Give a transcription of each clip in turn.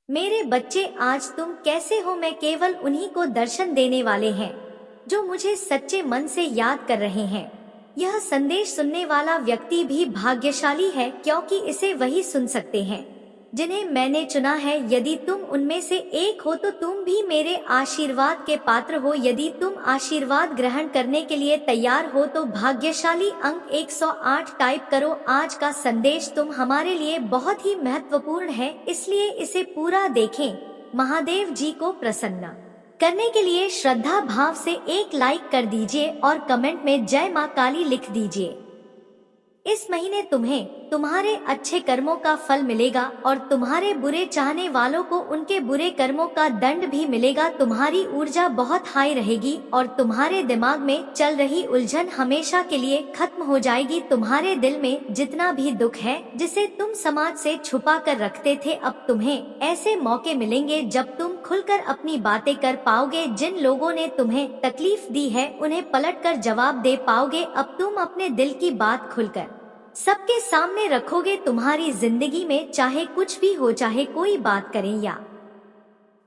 मेरे बच्चे, आज तुम कैसे हो? मैं केवल उन्हीं को दर्शन देने वाले हैं जो मुझे सच्चे मन से याद कर रहे हैं। यह संदेश सुनने वाला व्यक्ति भी भाग्यशाली है, क्योंकि इसे वही सुन सकते हैं जिन्हें मैंने चुना है। यदि तुम उनमें से एक हो तो तुम भी मेरे आशीर्वाद के पात्र हो। यदि तुम आशीर्वाद ग्रहण करने के लिए तैयार हो तो भाग्यशाली अंक 108 टाइप करो। आज का संदेश तुम हमारे लिए बहुत ही महत्वपूर्ण है, इसलिए इसे पूरा देखें। महादेव जी को प्रसन्न करने के लिए श्रद्धा भाव से एक लाइक कर दीजिए और कमेंट में जय मां काली लिख दीजिए। इस महीने तुम्हें तुम्हारे अच्छे कर्मों का फल मिलेगा और तुम्हारे बुरे चाहने वालों को उनके बुरे कर्मों का दंड भी मिलेगा। तुम्हारी ऊर्जा बहुत हाई रहेगी और तुम्हारे दिमाग में चल रही उलझन हमेशा के लिए खत्म हो जाएगी। तुम्हारे दिल में जितना भी दुख है जिसे तुम समाज से छुपा कर रखते थे, अब तुम्हें ऐसे मौके मिलेंगे जब तुम खुलकर अपनी बातें कर पाओगे। जिन लोगों ने तुम्हें तकलीफ दी है उन्हें पलट कर जवाब दे पाओगे। अब तुम अपने दिल की बात खुलकर सबके सामने रखोगे। तुम्हारी जिंदगी में चाहे कुछ भी हो, चाहे कोई बात करे या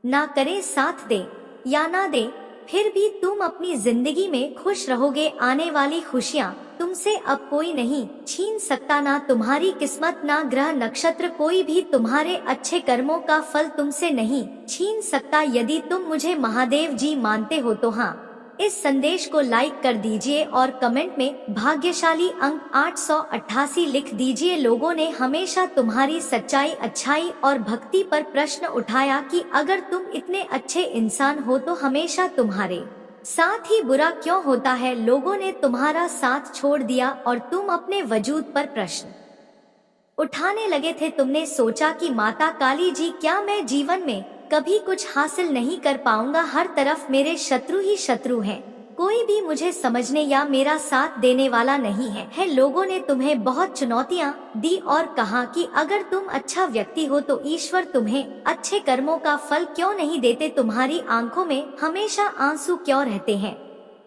ना करे, साथ दे या ना दे, फिर भी तुम अपनी जिंदगी में खुश रहोगे। आने वाली खुशियाँ तुमसे अब कोई नहीं छीन सकता, ना तुम्हारी किस्मत, ना ग्रह नक्षत्र, कोई भी तुम्हारे अच्छे कर्मों का फल तुमसे नहीं छीन सकता। यदि तुम मुझे महादेव जी मानते हो तो हाँ, इस संदेश को लाइक कर दीजिए और कमेंट में भाग्यशाली अंक 888 लिख दीजिए। लोगों ने हमेशा तुम्हारी सच्चाई, अच्छाई और भक्ति पर प्रश्न उठाया कि अगर तुम इतने अच्छे इंसान हो तो हमेशा तुम्हारे साथ ही बुरा क्यों होता है। लोगों ने तुम्हारा साथ छोड़ दिया और तुम अपने वजूद पर प्रश्न उठाने लगे थे। तुमने सोचा कि माता काली जी, क्या मैं जीवन में कभी कुछ हासिल नहीं कर पाऊंगा? हर तरफ मेरे शत्रु ही शत्रु हैं, कोई भी मुझे समझने या मेरा साथ देने वाला नहीं है। लोगों ने तुम्हें बहुत चुनौतियां दी और कहा कि अगर तुम अच्छा व्यक्ति हो तो ईश्वर तुम्हें अच्छे कर्मों का फल क्यों नहीं देते? तुम्हारी आंखों में हमेशा आंसू क्यों रहते हैं?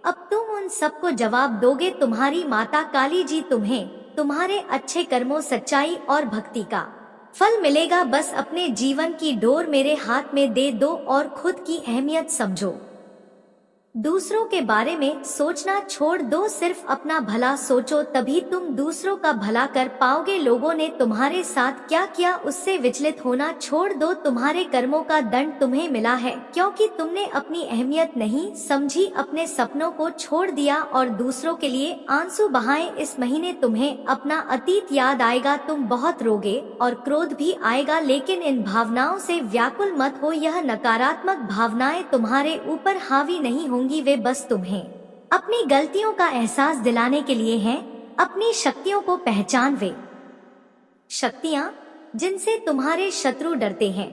अब तुम उन सबको जवाब दोगे। तुम्हारी माता काली जी तुम्हें तुम्हारे अच्छे कर्मों, सच्चाई और भक्ति का फल मिलेगा। बस अपने जीवन की डोर मेरे हाथ में दे दो और खुद की अहमियत समझो। दूसरों के बारे में सोचना छोड़ दो, सिर्फ अपना भला सोचो, तभी तुम दूसरों का भला कर पाओगे। लोगों ने तुम्हारे साथ क्या किया उससे विचलित होना छोड़ दो। तुम्हारे कर्मों का दंड तुम्हें मिला है क्योंकि तुमने अपनी अहमियत नहीं समझी, अपने सपनों को छोड़ दिया और दूसरों के लिए आंसू बहाए। इस महीने तुम्हें अपना अतीत याद आएगा, तुम बहुत रोगे और क्रोध भी आएगा, लेकिन इन भावनाओं से व्याकुल मत हो। यह नकारात्मक भावनाएं तुम्हारे ऊपर हावी नहीं होंगी, वे बस तुम्हें अपनी गलतियों का एहसास दिलाने के लिए हैं। अपनी शक्तियों को पहचान, वे शक्तियां जिनसे तुम्हारे शत्रु डरते हैं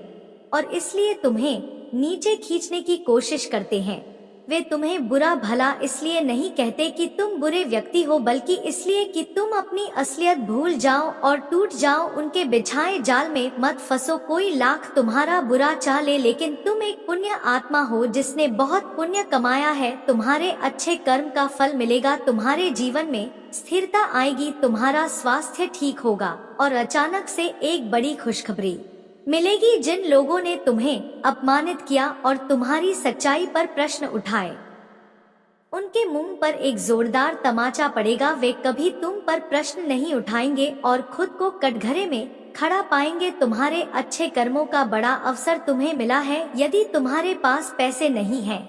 और इसलिए तुम्हें नीचे खींचने की कोशिश करते हैं। वे तुम्हें बुरा भला इसलिए नहीं कहते कि तुम बुरे व्यक्ति हो, बल्कि इसलिए कि तुम अपनी असलियत भूल जाओ और टूट जाओ। उनके बिछाए जाल में मत फंसो। कोई लाख तुम्हारा बुरा चाह ले, लेकिन तुम एक पुण्य आत्मा हो जिसने बहुत पुण्य कमाया है। तुम्हारे अच्छे कर्म का फल मिलेगा, तुम्हारे जीवन में स्थिरता आएगी, तुम्हारा स्वास्थ्य ठीक होगा और अचानक से एक बड़ी खुशखबरी मिलेगी। जिन लोगों ने तुम्हें अपमानित किया और तुम्हारी सच्चाई पर प्रश्न उठाए, उनके मुंह पर एक जोरदार तमाचा पड़ेगा। वे कभी तुम पर प्रश्न नहीं उठाएंगे और खुद को कटघरे में खड़ा पाएंगे। तुम्हारे अच्छे कर्मों का बड़ा अवसर तुम्हें मिला है। यदि तुम्हारे पास पैसे नहीं हैं,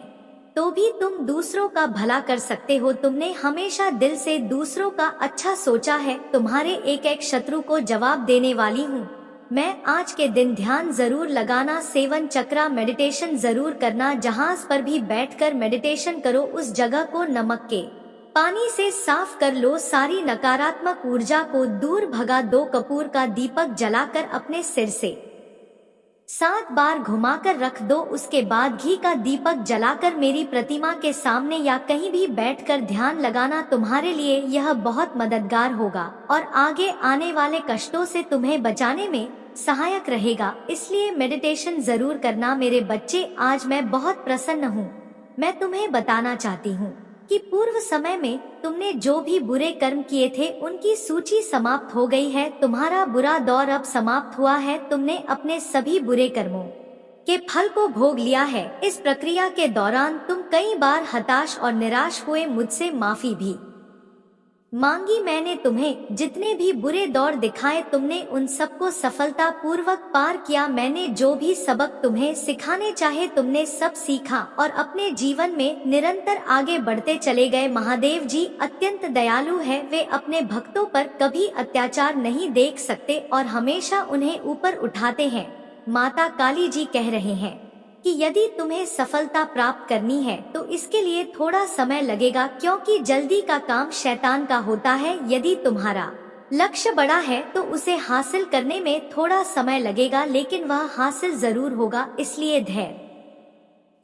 तो भी तुम दूसरों का भला कर सकते हो। तुमने हमेशा दिल से दूसरों का अच्छा सोचा है। तुम्हारे एक एक शत्रु को जवाब देने वाली हूँ मैं। आज के दिन ध्यान जरूर लगाना, सेवन चक्रा मेडिटेशन जरूर करना। जहाज पर भी बैठकर मेडिटेशन करो, उस जगह को नमक के पानी से साफ कर लो, सारी नकारात्मक ऊर्जा को दूर भगा दो। कपूर का दीपक जलाकर अपने सिर से 7 बार घुमाकर रख दो। उसके बाद घी का दीपक जलाकर मेरी प्रतिमा के सामने या कहीं भी बैठकर ध्यान लगाना। तुम्हारे लिए यह बहुत मददगार होगा और आगे आने वाले कष्टों से तुम्हें बचाने में सहायक रहेगा। इसलिए मेडिटेशन जरूर करना। मेरे बच्चे, आज मैं बहुत प्रसन्न हूँ। मैं तुम्हें बताना चाहती हूँ कि पूर्व समय में तुमने जो भी बुरे कर्म किए थे उनकी सूची समाप्त हो गई है। तुम्हारा बुरा दौर अब समाप्त हुआ है। तुमने अपने सभी बुरे कर्मों के फल को भोग लिया है। इस प्रक्रिया के दौरान तुम कई बार हताश और निराश हुए, मुझसे माफी भी मांगी। मैंने तुम्हें जितने भी बुरे दौर दिखाए तुमने उन सबको सफलता पूर्वक पार किया। मैंने जो भी सबक तुम्हें सिखाने चाहे तुमने सब सीखा और अपने जीवन में निरंतर आगे बढ़ते चले गए। महादेव जी अत्यंत दयालु है। वे अपने भक्तों पर कभी अत्याचार नहीं देख सकते और हमेशा उन्हें ऊपर उठाते हैं। माता काली जी कह रहे हैं कि यदि तुम्हें सफलता प्राप्त करनी है तो इसके लिए थोड़ा समय लगेगा, क्योंकि जल्दी का काम शैतान का होता है। यदि तुम्हारा लक्ष्य बड़ा है तो उसे हासिल करने में थोड़ा समय लगेगा, लेकिन वह हासिल जरूर होगा। इसलिए धैर्य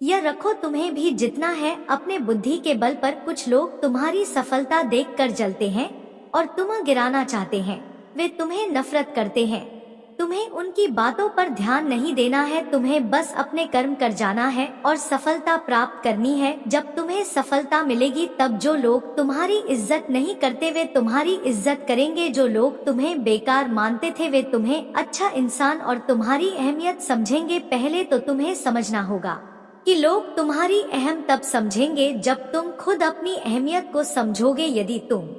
यह रखो। तुम्हें भी जितना है अपने बुद्धि के बल पर। कुछ लोग तुम्हारी सफलता देखकर जलते हैं और तुम्हें गिराना चाहते हैं। वे तुम्हें नफरत करते हैं। तुम्हें उनकी बातों पर ध्यान नहीं देना है। तुम्हें बस अपने कर्म कर जाना है और सफलता प्राप्त करनी है। जब तुम्हें सफलता मिलेगी तब जो लोग तुम्हारी इज्जत नहीं करते वे तुम्हारी इज्जत करेंगे। जो लोग तुम्हें बेकार मानते थे वे तुम्हें अच्छा इंसान और तुम्हारी अहमियत समझेंगे। पहले तो तुम्हें समझना होगा कि लोग तुम्हारी अहम तब समझेंगे जब तुम खुद अपनी अहमियत को समझोगे। यदि तुम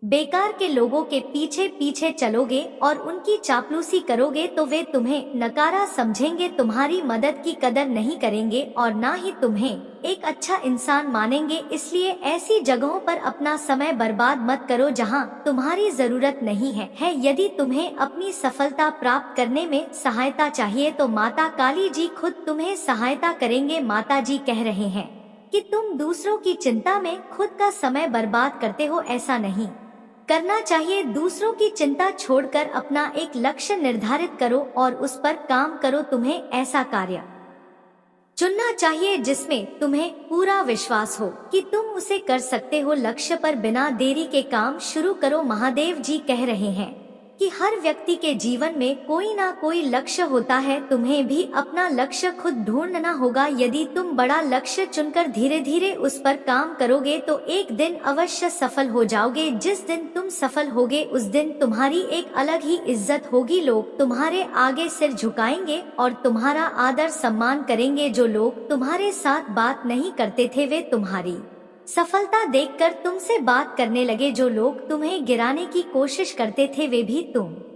बेकार के लोगों के पीछे पीछे चलोगे और उनकी चापलूसी करोगे तो वे तुम्हें नकारा समझेंगे, तुम्हारी मदद की कदर नहीं करेंगे और ना ही तुम्हें एक अच्छा इंसान मानेंगे। इसलिए ऐसी जगहों पर अपना समय बर्बाद मत करो जहां तुम्हारी जरूरत नहीं है। यदि तुम्हें अपनी सफलता प्राप्त करने में सहायता चाहिए तो माता काली जी खुद तुम्हें सहायता करेंगे। माता जी कह रहे हैं कि तुम दूसरों की चिंता में खुद का समय बर्बाद करते हो, ऐसा नहीं करना चाहिए। दूसरों की चिंता छोड़कर अपना एक लक्ष्य निर्धारित करो और उस पर काम करो। तुम्हें ऐसा कार्य चुनना चाहिए जिसमें तुम्हें पूरा विश्वास हो कि तुम उसे कर सकते हो। लक्ष्य पर बिना देरी के काम शुरू करो। महादेव जी कह रहे हैं कि हर व्यक्ति के जीवन में कोई ना कोई लक्ष्य होता है। तुम्हें भी अपना लक्ष्य खुद ढूंढना होगा। यदि तुम बड़ा लक्ष्य चुनकर धीरे धीरे उस पर काम करोगे तो एक दिन अवश्य सफल हो जाओगे। जिस दिन तुम सफल होगे उस दिन तुम्हारी एक अलग ही इज्जत होगी। लोग तुम्हारे आगे सिर झुकाएंगे और तुम्हारा आदर सम्मान करेंगे। जो लोग तुम्हारे साथ बात नहीं करते थे वे तुम्हारी सफलता देखकर तुमसे बात करने लगे। जो लोग तुम्हें गिराने की कोशिश करते थे वे भी तुम्हें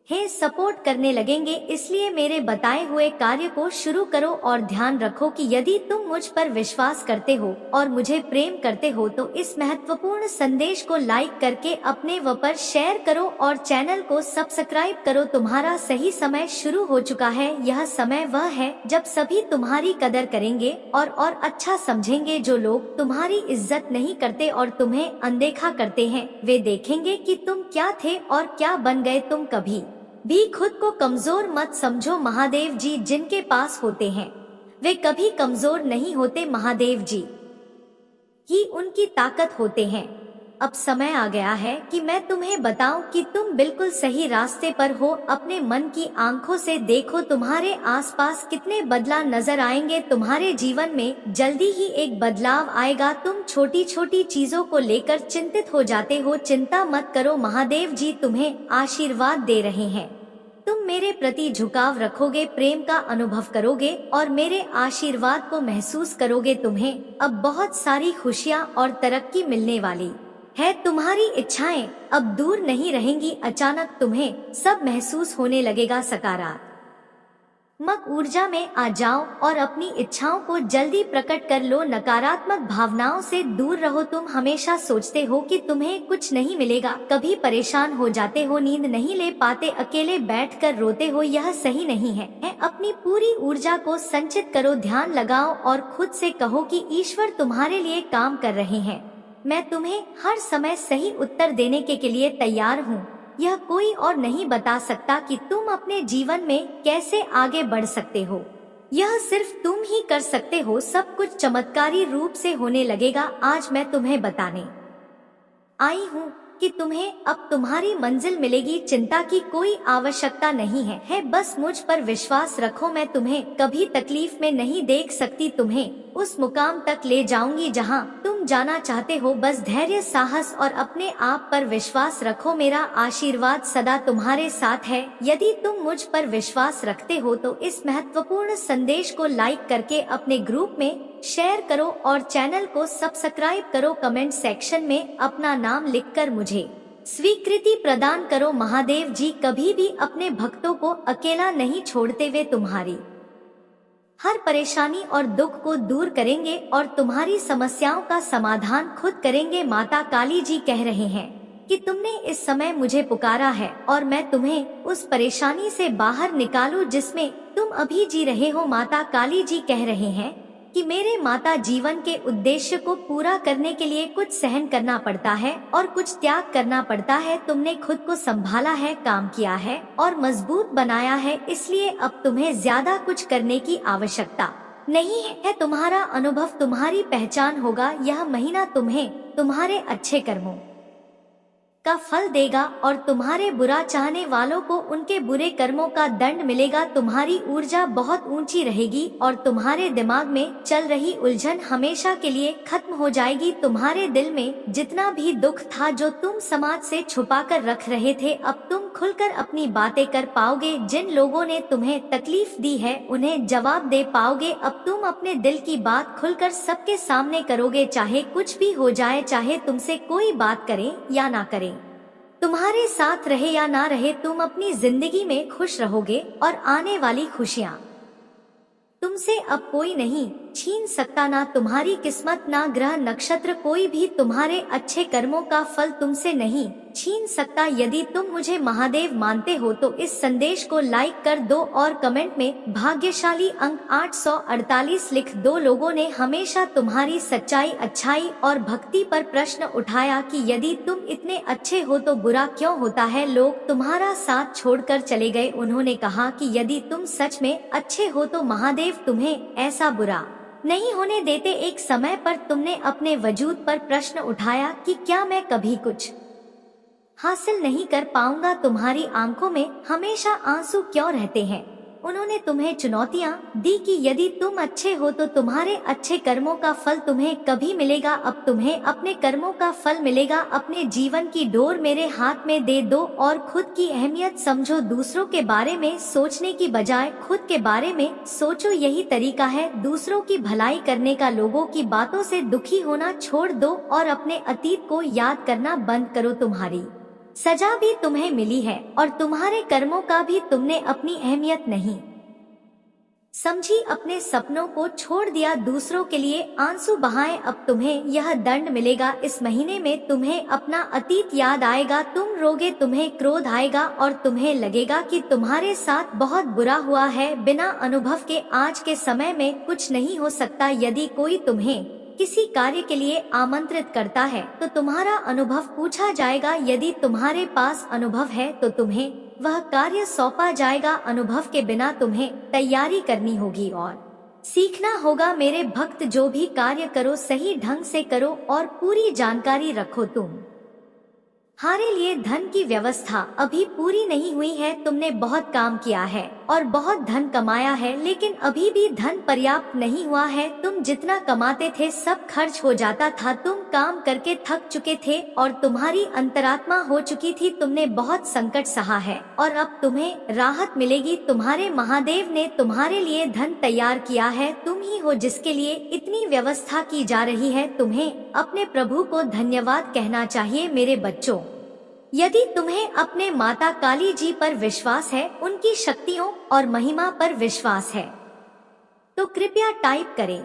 सपोर्ट करने लगेंगे। इसलिए मेरे बताए हुए कार्य को शुरू करो और ध्यान रखो कि यदि तुम मुझ पर विश्वास करते हो और मुझे प्रेम करते हो तो इस महत्वपूर्ण संदेश को लाइक करके अपने पर शेयर करो और चैनल को सब्सक्राइब करो। तुम्हारा सही समय शुरू हो चुका है। यह समय वह है जब सभी तुम्हारी कदर करेंगे और अच्छा समझेंगे। जो लोग तुम्हारी इज्जत नहीं करते और तुम्हें अनदेखा करते हैं वे देखेंगे कि तुम क्या थे और क्या बन गए। तुम कभी भी खुद को कमजोर मत समझो। महादेव जी जिनके पास होते हैं वे कभी कमजोर नहीं होते। महादेव जी ही उनकी ताकत होते हैं। अब समय आ गया है कि मैं तुम्हें बताऊं कि तुम बिल्कुल सही रास्ते पर हो। अपने मन की आंखों से देखो तुम्हारे आसपास कितने बदलाव नजर आएंगे। तुम्हारे जीवन में जल्दी ही एक बदलाव आएगा। तुम छोटी छोटी चीजों को लेकर चिंतित हो जाते हो, चिंता मत करो। महादेव जी तुम्हें आशीर्वाद दे रहे हैं। तुम मेरे प्रति झुकाव रखोगे, प्रेम का अनुभव करोगे और मेरे आशीर्वाद को महसूस करोगे। तुम्हें अब बहुत सारी खुशियाँ और तरक्की मिलने वाली है। तुम्हारी इच्छाएं अब दूर नहीं रहेंगी। अचानक तुम्हें सब महसूस होने लगेगा। सकारात्मक ऊर्जा में आ जाओ और अपनी इच्छाओं को जल्दी प्रकट कर लो। नकारात्मक भावनाओं से दूर रहो। तुम हमेशा सोचते हो कि तुम्हें कुछ नहीं मिलेगा, कभी परेशान हो जाते हो, नींद नहीं ले पाते, अकेले बैठकर रोते हो। यह सही नहीं है। अपनी पूरी ऊर्जा को संचित करो, ध्यान लगाओ और खुद से कहो कि ईश्वर तुम्हारे लिए काम कर रहे हैं। मैं तुम्हें हर समय सही उत्तर देने के लिए तैयार हूँ। यह कोई और नहीं बता सकता कि तुम अपने जीवन में कैसे आगे बढ़ सकते हो। यह सिर्फ तुम ही कर सकते हो। सब कुछ चमत्कारी रूप से होने लगेगा। आज मैं तुम्हें बताने आई हूँ कि तुम्हें अब तुम्हारी मंजिल मिलेगी, चिंता की कोई आवश्यकता नहीं है, बस मुझ पर विश्वास रखो, मैं तुम्हें कभी तकलीफ में नहीं देख सकती, तुम्हें उस मुकाम तक ले जाऊंगी जहां तुम जाना चाहते हो, बस धैर्य, साहस और अपने आप पर विश्वास रखो, मेरा आशीर्वाद सदा तुम्हारे साथ है। यदि तुम मुझ पर विश्वास रखते हो तो इस महत्वपूर्ण संदेश को लाइक करके अपने ग्रुप में शेयर करो और चैनल को सब्सक्राइब करो, कमेंट सेक्शन में अपना नाम लिखकर मुझे स्वीकृति प्रदान करो। महादेव जी कभी भी अपने भक्तों को अकेला नहीं छोड़ते, वे तुम्हारी हर परेशानी और दुख को दूर करेंगे और तुम्हारी समस्याओं का समाधान खुद करेंगे। माता काली जी कह रहे हैं कि तुमने इस समय मुझे पुकारा है और मैं तुम्हें उस परेशानी से बाहर निकालूं जिसमें तुम अभी जी रहे हो। माता काली जी कह रहे हैं कि मेरे माता, जीवन के उद्देश्य को पूरा करने के लिए कुछ सहन करना पड़ता है और कुछ त्याग करना पड़ता है। तुमने खुद को संभाला है, काम किया है और मजबूत बनाया है, इसलिए अब तुम्हें ज्यादा कुछ करने की आवश्यकता नहीं है। तुम्हारा अनुभव तुम्हारी पहचान होगा। यह महीना तुम्हें तुम्हारे अच्छे कर्मों का फल देगा और तुम्हारे बुरा चाहने वालों को उनके बुरे कर्मों का दंड मिलेगा। तुम्हारी ऊर्जा बहुत ऊंची रहेगी और तुम्हारे दिमाग में चल रही उलझन हमेशा के लिए खत्म हो जाएगी। तुम्हारे दिल में जितना भी दुख था जो तुम समाज से छुपा कर रख रहे थे, अब तुम खुलकर अपनी बातें कर पाओगे। जिन लोगों ने तुम्हें तकलीफ दी है उन्हें जवाब दे पाओगे। अब तुम अपने दिल की बात खुलकर सबके सामने करोगे, चाहे कुछ भी हो जाए, चाहे तुमसे कोई बात करे या ना करे, तुम्हारे साथ रहे या ना रहे, तुम अपनी जिंदगी में खुश रहोगे और आने वाली खुशियाँ तुमसे अब कोई नहीं छीन सकता। ना तुम्हारी किस्मत, ना ग्रह नक्षत्र, कोई भी तुम्हारे अच्छे कर्मों का फल तुमसे नहीं छीन सकता। यदि तुम मुझे महादेव मानते हो तो इस संदेश को लाइक कर दो और कमेंट में भाग्यशाली अंक 848 लिख दो। लोगों ने हमेशा तुम्हारी सच्चाई, अच्छाई और भक्ति पर प्रश्न उठाया कि यदि तुम इतने अच्छे हो तो बुरा क्यों होता है, लोग तुम्हारा साथ छोड़कर चले गए। उन्होंने कहा कि यदि तुम सच में अच्छे हो तो महादेव तुम्हें ऐसा बुरा नहीं होने देते। एक समय पर तुमने अपने वजूद पर प्रश्न उठाया कि क्या मैं कभी कुछ हासिल नहीं कर पाऊंगा, तुम्हारी आंखों में हमेशा आंसू क्यों रहते हैं। उन्होंने तुम्हें चुनौतियां दी कि यदि तुम अच्छे हो तो तुम्हारे अच्छे कर्मों का फल तुम्हें कभी मिलेगा। अब तुम्हें अपने कर्मों का फल मिलेगा। अपने जीवन की डोर मेरे हाथ में दे दो और खुद की अहमियत समझो। दूसरों के बारे में सोचने की बजाय खुद के बारे में सोचो, यही तरीका है दूसरों की भलाई करने का। लोगों की बातों से दुखी होना छोड़ दो और अपने अतीत को याद करना बंद करो। तुम्हारी सजा भी तुम्हें मिली है और तुम्हारे कर्मों का भी तुमने अपनी अहमियत नहीं समझी, अपने सपनों को छोड़ दिया, दूसरों के लिए आंसू बहाए। अब तुम्हें यह दंड मिलेगा। इस महीने में तुम्हें अपना अतीत याद आएगा, तुम रोगे, तुम्हें क्रोध आएगा और तुम्हें लगेगा कि तुम्हारे साथ बहुत बुरा हुआ है। बिना अनुभव के आज के समय में कुछ नहीं हो सकता। यदि कोई तुम्हें किसी कार्य के लिए आमंत्रित करता है तो तुम्हारा अनुभव पूछा जाएगा। यदि तुम्हारे पास अनुभव है तो तुम्हें वह कार्य सौंपा जाएगा। अनुभव के बिना तुम्हें तैयारी करनी होगी और सीखना होगा। मेरे भक्त, जो भी कार्य करो सही ढंग से करो और पूरी जानकारी रखो। तुम्हारे लिए धन की व्यवस्था अभी पूरी नहीं हुई है। तुमने बहुत काम किया है और बहुत धन कमाया है, लेकिन अभी भी धन पर्याप्त नहीं हुआ है। तुम जितना कमाते थे सब खर्च हो जाता था। तुम काम करके थक चुके थे और तुम्हारी अंतरात्मा हो चुकी थी। तुमने बहुत संकट सहा है और अब तुम्हें राहत मिलेगी। तुम्हारे महादेव ने तुम्हारे लिए धन तैयार किया है। तुम ही हो जिसके लिए इतनी व्यवस्था की जा रही है। तुम्हें अपने प्रभु को धन्यवाद कहना चाहिए। मेरे बच्चों, यदि तुम्हें अपने माता काली जी पर विश्वास है, उनकी शक्तियों और महिमा पर विश्वास है, तो कृपया टाइप करें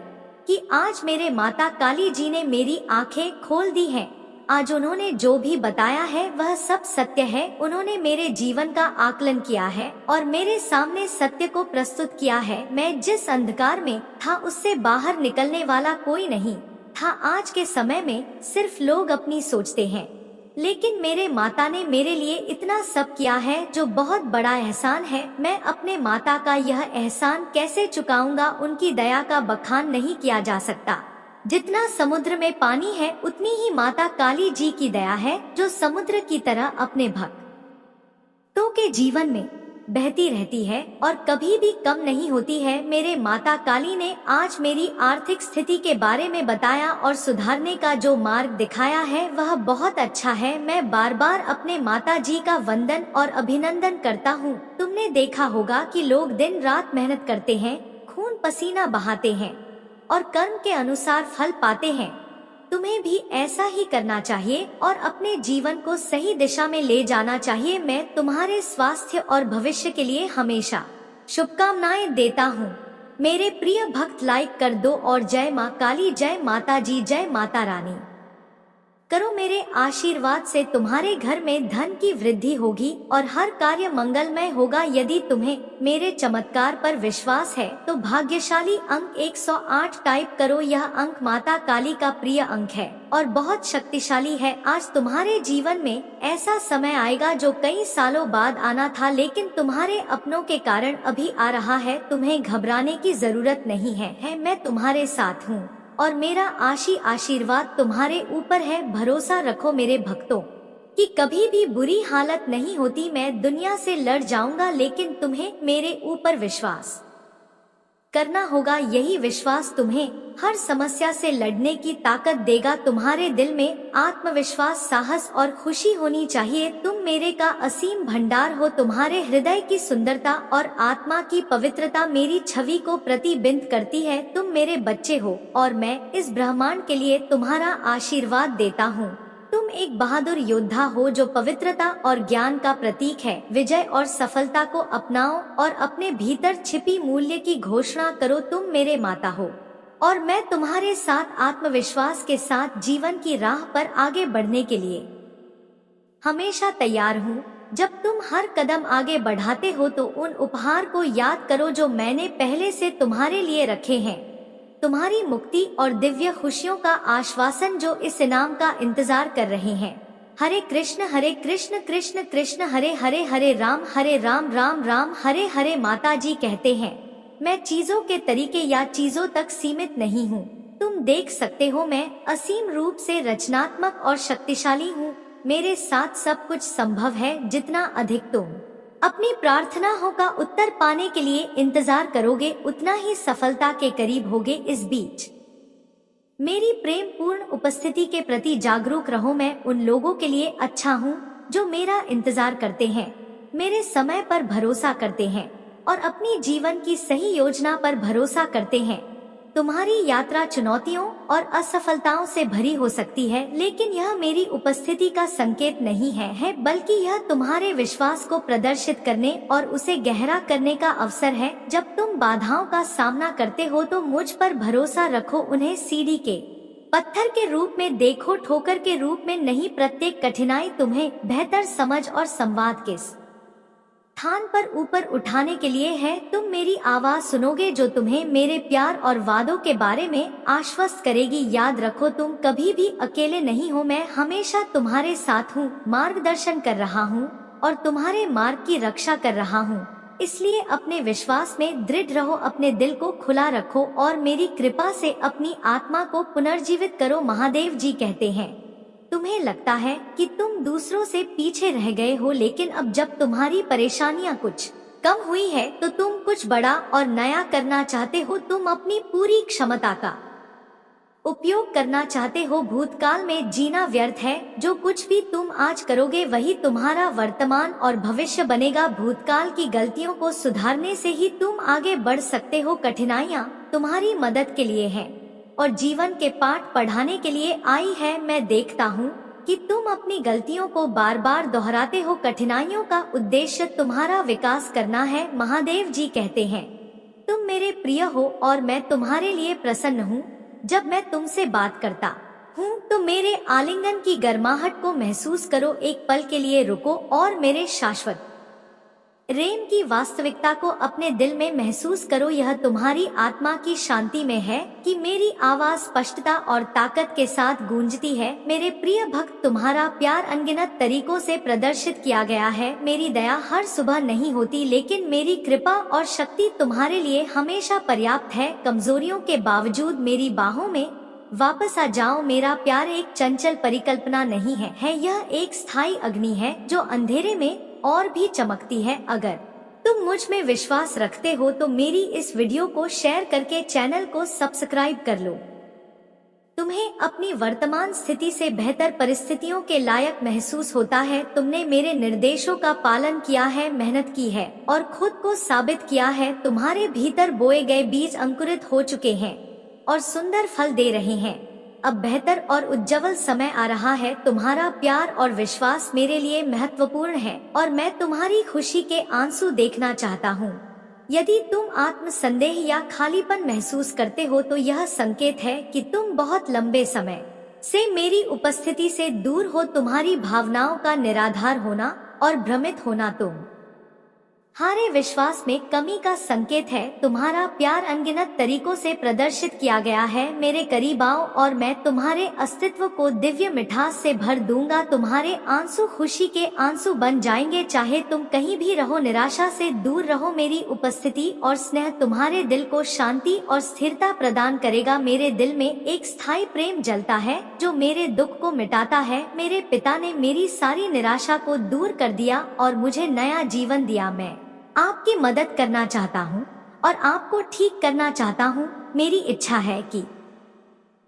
कि आज मेरे माता काली जी ने मेरी आंखें खोल दी हैं। आज उन्होंने जो भी बताया है वह सब सत्य है। उन्होंने मेरे जीवन का आकलन किया है और मेरे सामने सत्य को प्रस्तुत किया है। मैं जिस अंधकार में था उससे बाहर निकलने वाला कोई नहीं था। आज के समय में सिर्फ लोग अपनी सोचते हैं, लेकिन मेरे माता ने मेरे लिए इतना सब किया है जो बहुत बड़ा एहसान है। मैं अपने माता का यह एहसान कैसे चुकाऊंगा। उनकी दया का बखान नहीं किया जा सकता। जितना समुद्र में पानी है उतनी ही माता काली जी की दया है, जो समुद्र की तरह अपने भक्तों के जीवन में बहती रहती है और कभी भी कम नहीं होती है। मेरे माता काली ने आज मेरी आर्थिक स्थिति के बारे में बताया और सुधारने का जो मार्ग दिखाया है वह बहुत अच्छा है। मैं बार बार अपने माता जी का वंदन और अभिनंदन करता हूँ। तुमने देखा होगा कि लोग दिन रात मेहनत करते हैं, खून पसीना बहाते हैं और कर्म के अनुसार फल पाते हैं। तुम्हें भी ऐसा ही करना चाहिए और अपने जीवन को सही दिशा में ले जाना चाहिए। मैं तुम्हारे स्वास्थ्य और भविष्य के लिए हमेशा शुभकामनाएं देता हूँ। मेरे प्रिय भक्त, लाइक कर दो और जय माँ काली, जय माता जी, जय माता रानी करो। मेरे आशीर्वाद से तुम्हारे घर में धन की वृद्धि होगी और हर कार्य मंगलमय होगा। यदि तुम्हें मेरे चमत्कार पर विश्वास है तो भाग्यशाली अंक 108 टाइप करो। यह अंक माता काली का प्रिय अंक है और बहुत शक्तिशाली है। आज तुम्हारे जीवन में ऐसा समय आएगा जो कई सालों बाद आना था, लेकिन तुम्हारे अपनों के कारण अभी आ रहा है। तुम्हें घबराने की जरूरत नहीं है। मैं तुम्हारे साथ हूँ और मेरा आशीर्वाद तुम्हारे ऊपर है। भरोसा रखो मेरे भक्तों कि कभी भी बुरी हालत नहीं होती। मैं दुनिया से लड़ जाऊंगा, लेकिन तुम्हें मेरे ऊपर विश्वास करना होगा। यही विश्वास तुम्हें हर समस्या से लड़ने की ताकत देगा। तुम्हारे दिल में आत्मविश्वास, साहस और खुशी होनी चाहिए। तुम मेरे का असीम भंडार हो। तुम्हारे हृदय की सुंदरता और आत्मा की पवित्रता मेरी छवि को प्रतिबिंबित करती है। तुम मेरे बच्चे हो और मैं इस ब्रह्मांड के लिए तुम्हारा आशीर्वाद देता हूँ। तुम एक बहादुर योद्धा हो जो पवित्रता और ज्ञान का प्रतीक है। विजय और सफलता को अपनाओ और अपने भीतर छिपी मूल्य की घोषणा करो। तुम मेरे माता हो और मैं तुम्हारे साथ आत्मविश्वास के साथ जीवन की राह पर आगे बढ़ने के लिए हमेशा तैयार हूँ। जब तुम हर कदम आगे बढ़ाते हो तो उन उपहार को याद करो जो मैंने पहले से तुम्हारे लिए रखे हैं। तुम्हारी मुक्ति और दिव्य खुशियों का आश्वासन जो इस इनाम का इंतजार कर रहे हैं। हरे कृष्ण कृष्ण कृष्ण हरे हरे, हरे राम राम राम हरे हरे। माता जी कहते हैं, मैं चीजों के तरीके या चीजों तक सीमित नहीं हूँ। तुम देख सकते हो मैं असीम रूप से रचनात्मक और शक्तिशाली हूँ। मेरे साथ सब कुछ संभव है। जितना अधिक तुम अपनी प्रार्थनाओं का उत्तर पाने के लिए इंतजार करोगे, उतना ही सफलता के करीब होगे। इस बीच मेरी प्रेम पूर्ण उपस्थिति के प्रति जागरूक रहो। मैं उन लोगों के लिए अच्छा हूँ जो मेरा इंतजार करते हैं, मेरे समय पर भरोसा करते हैं और अपनी जीवन की सही योजना पर भरोसा करते हैं। तुम्हारी यात्रा चुनौतियों और असफलताओं से भरी हो सकती है, लेकिन यह मेरी उपस्थिति का संकेत नहीं है, बल्कि यह तुम्हारे विश्वास को प्रदर्शित करने और उसे गहरा करने का अवसर है। जब तुम बाधाओं का सामना करते हो तो मुझ पर भरोसा रखो। उन्हें सीढ़ी के पत्थर के रूप में देखो, ठोकर के रूप में नहीं। प्रत्येक कठिनाई तुम्हें बेहतर समझ और संवाद के स्थान पर ऊपर उठाने के लिए है। तुम मेरी आवाज सुनोगे जो तुम्हें मेरे प्यार और वादों के बारे में आश्वस्त करेगी। याद रखो, तुम कभी भी अकेले नहीं हो। मैं हमेशा तुम्हारे साथ हूँ, मार्गदर्शन कर रहा हूँ और तुम्हारे मार्ग की रक्षा कर रहा हूँ। इसलिए अपने विश्वास में दृढ़ रहो, अपने दिल को खुला रखो और मेरी कृपा से अपनी आत्मा को पुनर्जीवित करो। महादेव जी कहते हैं, तुम्हें लगता है कि तुम दूसरों से पीछे रह गए हो, लेकिन अब जब तुम्हारी परेशानियां कुछ कम हुई है तो तुम कुछ बड़ा और नया करना चाहते हो। तुम अपनी पूरी क्षमता का उपयोग करना चाहते हो। भूतकाल में जीना व्यर्थ है। जो कुछ भी तुम आज करोगे वही तुम्हारा वर्तमान और भविष्य बनेगा। भूतकाल की गलतियों को सुधारने से ही तुम आगे बढ़ सकते हो। कठिनाइयाँ तुम्हारी मदद के लिए हैं और जीवन के पाठ पढ़ाने के लिए आई है। मैं देखता हूँ कि तुम अपनी गलतियों को बार बार दोहराते हो। कठिनाइयों का उद्देश्य तुम्हारा विकास करना है। महादेव जी कहते हैं, तुम मेरे प्रिय हो और मैं तुम्हारे लिए प्रसन्न हूँ। जब मैं तुमसे बात करता हूँ तो मेरे आलिंगन की गर्माहट को महसूस करो। एक पल के लिए रुको और मेरे शाश्वत प्रेम की वास्तविकता को अपने दिल में महसूस करो। यह तुम्हारी आत्मा की शांति में है कि मेरी आवाज स्पष्टता और ताकत के साथ गूंजती है। मेरे प्रिय भक्त, तुम्हारा प्यार अनगिनत तरीकों से प्रदर्शित किया गया है। मेरी दया हर सुबह नहीं होती, लेकिन मेरी कृपा और शक्ति तुम्हारे लिए हमेशा पर्याप्त है। कमजोरियों के बावजूद मेरी बाहों में वापस आ जाओ। मेरा प्यार एक चंचल परिकल्पना नहीं है, यह एक स्थायी अग्नि है जो अंधेरे में और भी चमकती है। अगर तुम मुझ में विश्वास रखते हो तो मेरी इस वीडियो को शेयर करके चैनल को सब्सक्राइब कर लो। तुम्हें अपनी वर्तमान स्थिति से बेहतर परिस्थितियों के लायक महसूस होता है। तुमने मेरे निर्देशों का पालन किया है, मेहनत की है और खुद को साबित किया है। तुम्हारे भीतर बोए गए बीज अंकुरित हो चुके हैं और सुंदर फल दे रहे हैं। अब बेहतर और उज्जवल समय आ रहा है। तुम्हारा प्यार और विश्वास मेरे लिए महत्वपूर्ण है और मैं तुम्हारी खुशी के आंसू देखना चाहता हूँ। यदि तुम आत्म संदेह या खालीपन महसूस करते हो तो यह संकेत है कि तुम बहुत लंबे समय से मेरी उपस्थिति से दूर हो। तुम्हारी भावनाओं का निराधार होना और भ्रमित होना तुम्हारे विश्वास में कमी का संकेत है। तुम्हारा प्यार अनगिनत तरीकों से प्रदर्शित किया गया है। मेरे करीब आओ और मैं तुम्हारे अस्तित्व को दिव्य मिठास से भर दूंगा। तुम्हारे आंसू खुशी के आंसू बन जाएंगे। चाहे तुम कहीं भी रहो, निराशा से दूर रहो, मेरी उपस्थिति और स्नेह तुम्हारे दिल को शांति और स्थिरता प्रदान करेगा। मेरे दिल में एक स्थायी प्रेम जलता है जो मेरे दुख को मिटाता है। मेरे पिता ने मेरी सारी निराशा को दूर कर दिया और मुझे नया जीवन दिया। मैं आपकी मदद करना चाहता हूँ और आपको ठीक करना चाहता हूँ। मेरी इच्छा है कि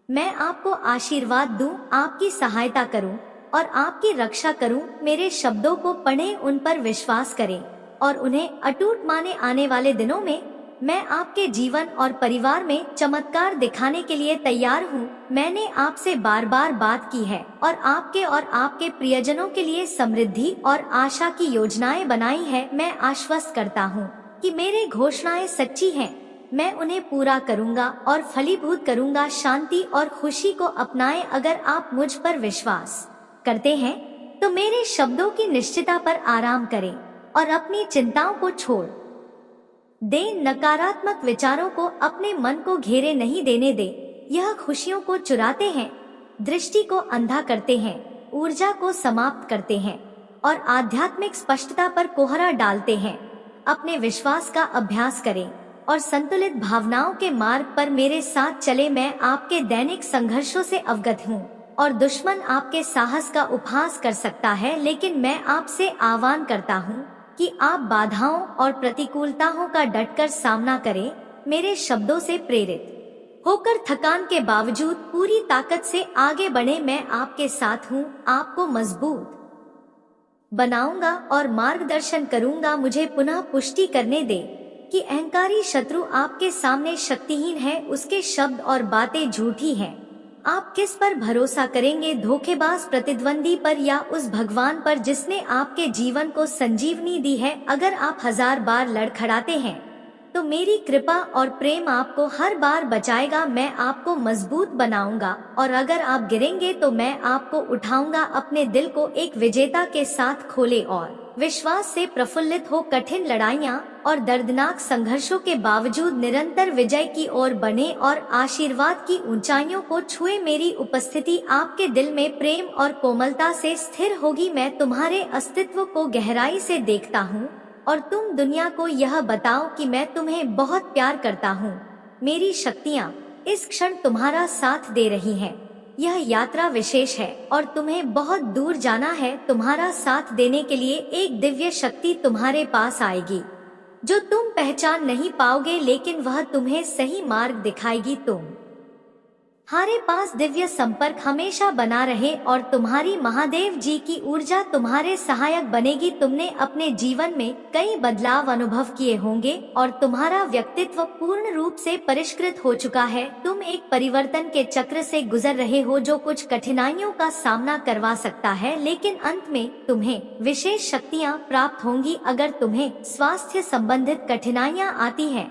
मैं आपको आशीर्वाद दूं, आपकी सहायता करूं और आपकी रक्षा करूं। मेरे शब्दों को पढ़ें, उन पर विश्वास करें और उन्हें अटूट माने। आने वाले दिनों में मैं आपके जीवन और परिवार में चमत्कार दिखाने के लिए तैयार हूँ। मैंने आपसे बार बार बात की है और आपके प्रियजनों के लिए समृद्धि और आशा की योजनाएं बनाई है। मैं आश्वस्त करता हूँ कि मेरे घोषणाएं सच्ची हैं। मैं उन्हें पूरा करूँगा और फलीभूत करूँगा। शांति और खुशी को अपनाएं। अगर आप मुझ पर विश्वास करते हैं तो मेरे शब्दों की निश्चितता पर आराम करें और अपनी चिंताओं को छोड़ दें। नकारात्मक विचारों को अपने मन को घेरे नहीं देने दे। यह खुशियों को चुराते हैं, दृष्टि को अंधा करते हैं, ऊर्जा को समाप्त करते हैं और आध्यात्मिक स्पष्टता पर कोहरा डालते हैं। अपने विश्वास का अभ्यास करें और संतुलित भावनाओं के मार्ग पर मेरे साथ चले। मैं आपके दैनिक संघर्षों से अवगत हूँ और दुश्मन आपके साहस का उपहास कर सकता है, लेकिन मैं आपसे आह्वान करता हूँ कि आप बाधाओं और प्रतिकूलताओं का डटकर सामना करें। मेरे शब्दों से प्रेरित होकर थकान के बावजूद पूरी ताकत से आगे बढ़े। मैं आपके साथ हूँ, आपको मजबूत बनाऊंगा और मार्गदर्शन करूंगा। मुझे पुनः पुष्टि करने दे कि अहंकारी शत्रु आपके सामने शक्तिहीन है, उसके शब्द और बातें झूठी हैं। आप किस पर भरोसा करेंगे, धोखेबाज प्रतिद्वंदी पर या उस भगवान पर जिसने आपके जीवन को संजीवनी दी है? अगर आप 1000 बार लड़खड़ाते हैं तो मेरी कृपा और प्रेम आपको हर बार बचाएगा। मैं आपको मजबूत बनाऊंगा और अगर आप गिरेंगे तो मैं आपको उठाऊंगा। अपने दिल को एक विजेता के साथ खोले और विश्वास से प्रफुल्लित हो। कठिन लड़ाइयाँ और दर्दनाक संघर्षों के बावजूद निरंतर विजय की ओर बढ़े और आशीर्वाद की ऊंचाइयों को छुए। मेरी उपस्थिति आपके दिल में प्रेम और कोमलता से स्थिर होगी। मैं तुम्हारे अस्तित्व को गहराई से देखता हूँ और तुम दुनिया को यह बताओ कि मैं तुम्हें बहुत प्यार करता हूँ। मेरी शक्तियाँ इस क्षण तुम्हारा साथ दे रही हैं। यह यात्रा विशेष है और तुम्हें बहुत दूर जाना है। तुम्हारा साथ देने के लिए एक दिव्य शक्ति तुम्हारे पास आएगी जो तुम पहचान नहीं पाओगे, लेकिन वह तुम्हें सही मार्ग दिखाएगी। तुम्हारे पास दिव्य संपर्क हमेशा बना रहे और तुम्हारी महादेव जी की ऊर्जा तुम्हारे सहायक बनेगी। तुमने अपने जीवन में कई बदलाव अनुभव किए होंगे और तुम्हारा व्यक्तित्व पूर्ण रूप से परिष्कृत हो चुका है। तुम एक परिवर्तन के चक्र से गुजर रहे हो जो कुछ कठिनाइयों का सामना करवा सकता है, लेकिन अंत में तुम्हें विशेष शक्तियाँ प्राप्त होंगी। अगर तुम्हें स्वास्थ्य संबंधित कठिनाइयाँ आती हैं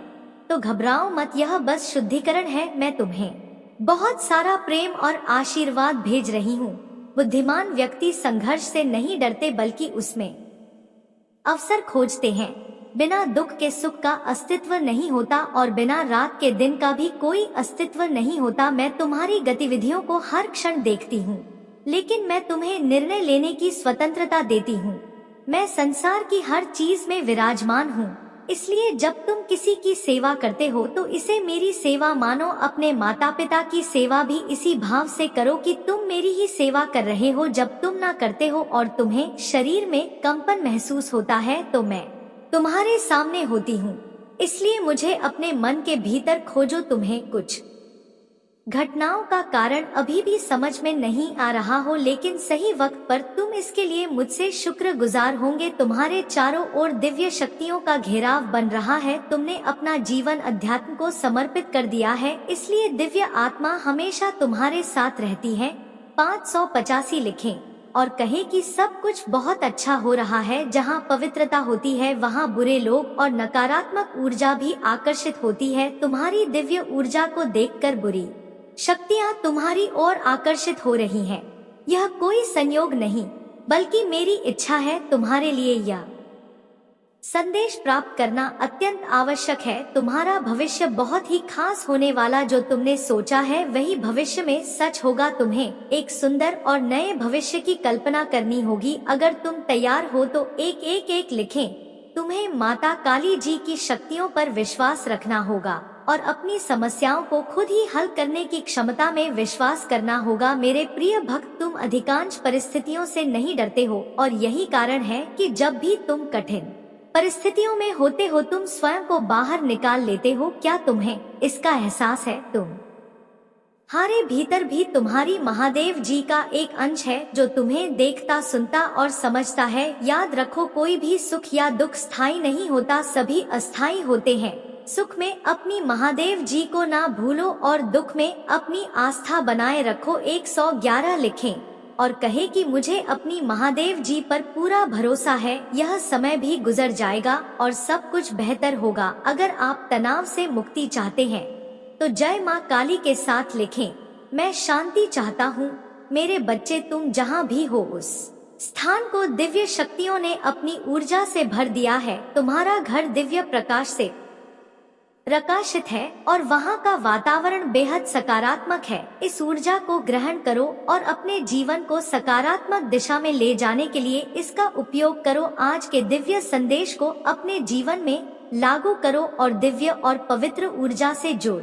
तो घबराओ मत, यह बस शुद्धिकरण है। मैं तुम्हें बहुत सारा प्रेम और आशीर्वाद भेज रही हूँ। बुद्धिमान व्यक्ति संघर्ष से नहीं डरते बल्कि उसमें अवसर खोजते हैं। बिना दुख के सुख का अस्तित्व नहीं होता और बिना रात के दिन का भी कोई अस्तित्व नहीं होता। मैं तुम्हारी गतिविधियों को हर क्षण देखती हूँ, लेकिन मैं तुम्हें निर्णय लेने की स्वतंत्रता देती हूँ। मैं संसार की हर चीज में विराजमान हूँ इसलिए जब तुम किसी की सेवा करते हो तो इसे मेरी सेवा मानो। अपने माता पिता की सेवा भी इसी भाव से करो कि तुम मेरी ही सेवा कर रहे हो। जब तुम ना करते हो और तुम्हें शरीर में कंपन महसूस होता है तो मैं तुम्हारे सामने होती हूँ। इसलिए मुझे अपने मन के भीतर खोजो। तुम्हें कुछ घटनाओं का कारण अभी भी समझ में नहीं आ रहा हो, लेकिन सही वक्त पर तुम इसके लिए मुझसे शुक्रगुजार होंगे। तुम्हारे चारों ओर दिव्य शक्तियों का घेराव बन रहा है। तुमने अपना जीवन अध्यात्म को समर्पित कर दिया है, इसलिए दिव्य आत्मा हमेशा तुम्हारे साथ रहती है। 585 लिखें और कहें कि सब कुछ बहुत अच्छा हो रहा है। जहाँ पवित्रता होती है वहाँ बुरे लोग और नकारात्मक ऊर्जा भी आकर्षित होती है। तुम्हारी दिव्य ऊर्जा को देखकर बुरी शक्तियाँ तुम्हारी ओर आकर्षित हो रही हैं। यह कोई संयोग नहीं बल्कि मेरी इच्छा है। तुम्हारे लिए यह संदेश प्राप्त करना अत्यंत आवश्यक है। तुम्हारा भविष्य बहुत ही खास होने वाला। जो तुमने सोचा है वही भविष्य में सच होगा। तुम्हें एक सुंदर और नए भविष्य की कल्पना करनी होगी। अगर तुम तैयार हो तो एक लिखें। तुम्हें माता काली जी की शक्तियों पर विश्वास रखना होगा और अपनी समस्याओं को खुद ही हल करने की क्षमता में विश्वास करना होगा। मेरे प्रिय भक्त, तुम अधिकांश परिस्थितियों से नहीं डरते हो और यही कारण है कि जब भी तुम कठिन परिस्थितियों में होते हो तुम स्वयं को बाहर निकाल लेते हो। क्या तुम्हें इसका एहसास है? तुम्हारे भीतर भी तुम्हारी महादेव जी का एक अंश है जो तुम्हें देखता, सुनता और समझता है। याद रखो, कोई भी सुख या दुख स्थायी नहीं होता, सभी अस्थायी होते हैं। सुख में अपनी महादेव जी को ना भूलो और दुख में अपनी आस्था बनाए रखो। 111 लिखें और कहे कि मुझे अपनी महादेव जी पर पूरा भरोसा है। यह समय भी गुजर जाएगा और सब कुछ बेहतर होगा। अगर आप तनाव से मुक्ति चाहते हैं तो जय माँ काली के साथ लिखें। मैं शांति चाहता हूँ। मेरे बच्चे, तुम जहाँ भी हो उस स्थान को दिव्य शक्तियों ने अपनी ऊर्जा से भर दिया है। तुम्हारा घर दिव्य प्रकाश से प्रकाशित है और वहाँ का वातावरण बेहद सकारात्मक है। इस ऊर्जा को ग्रहण करो और अपने जीवन को सकारात्मक दिशा में ले जाने के लिए इसका उपयोग करो। आज के दिव्य संदेश को अपने जीवन में लागू करो और दिव्य और पवित्र ऊर्जा से जुड़